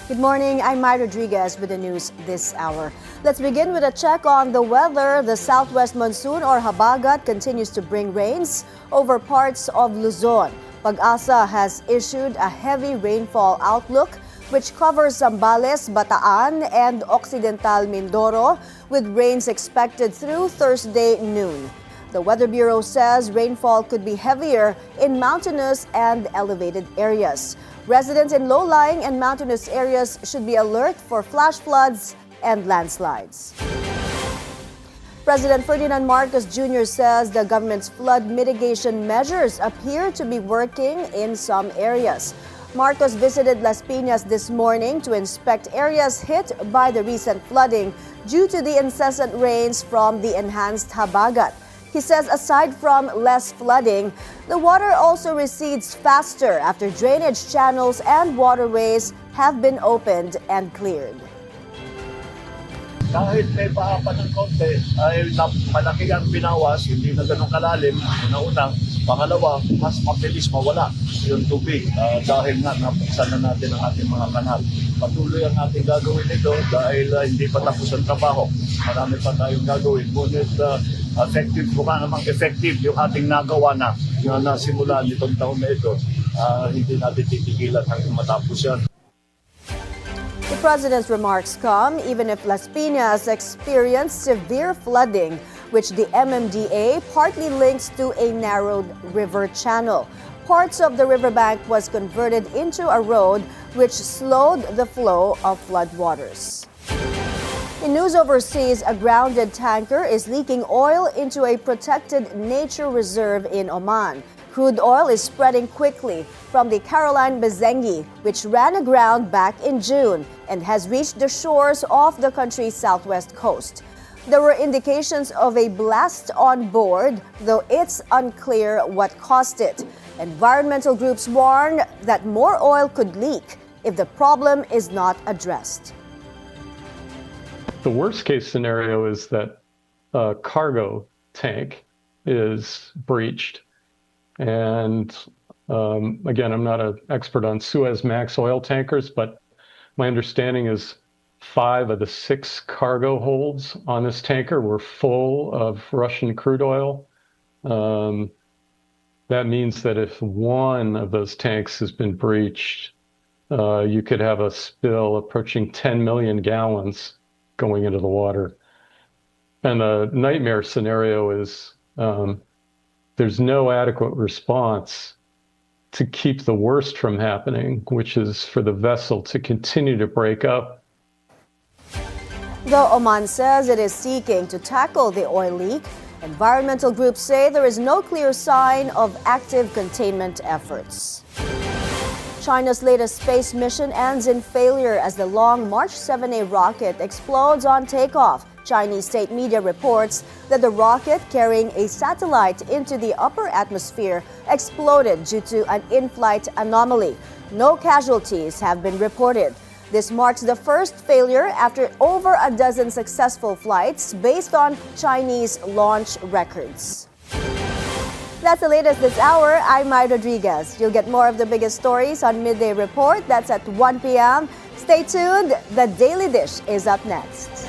Good morning, I'm Mai Rodriguez with the news this hour. Let's begin with a check on the weather. The southwest monsoon or Habagat continues to bring rains over parts of Luzon. Pag-asa has issued a heavy rainfall outlook which covers Zambales, Bataan, and Occidental Mindoro with rains expected through Thursday noon. The Weather Bureau says rainfall could be heavier in mountainous and elevated areas. Residents in low-lying and mountainous areas should be alert for flash floods and landslides. President Ferdinand Marcos Jr. says the government's flood mitigation measures appear to be working in some areas. Marcos visited Las Piñas this morning to inspect areas hit by the recent flooding due to the incessant rains from the enhanced Habagat. He says aside from less flooding, the water also recedes faster after drainage channels and waterways have been opened and cleared. Kahit may paapa ng konti, ay malaki ang binawas, hindi na ganun kalalim. Una-una, pangalawa, mas mabilis mawala yung tubig dahil nga napuksan na natin ang ating mga kanal. Patuloy ang ating gagawin ito dahil hindi pa tapos ang trabaho. Marami pa tayong gagawin. Ngunit effective yung ating nagawa na yung nasimula nitong taon na ito. Hindi natin titigilan hanggang matapos yan. The president's remarks come even if Las Piñas experienced severe flooding, which the MMDA partly links to a narrowed river channel. Parts of the riverbank was converted into a road which slowed the flow of floodwaters. In news overseas, a grounded tanker is leaking oil into a protected nature reserve in Oman. Crude oil is spreading quickly from the Caroline Bazengi, which ran aground back in June and has reached the shores off the country's southwest coast. There were indications of a blast on board, though it's unclear what caused it. Environmental groups warn that more oil could leak if the problem is not addressed. The worst case scenario is that a cargo tank is breached. And again, I'm not an expert on Suezmax oil tankers, but my understanding is 5 of the 6 cargo holds on this tanker were full of Russian crude oil. That means that if one of those tanks has been breached, you could have a spill approaching 10 million gallons going into the water. And the nightmare scenario is there's no adequate response to keep the worst from happening, which is for the vessel to continue to break up. Though Oman says it is seeking to tackle the oil leak, environmental groups say there is no clear sign of active containment efforts. China's latest space mission ends in failure as the Long March 7A rocket explodes on takeoff. Chinese state media reports that the rocket carrying a satellite into the upper atmosphere exploded due to an in-flight anomaly. No casualties have been reported. This marks the first failure after over a dozen successful flights based on Chinese launch records. That's the latest this hour. I'm Mai Rodriguez. You'll get more of the biggest stories on Midday Report. That's at 1 p.m. Stay tuned. The Daily Dish is up next.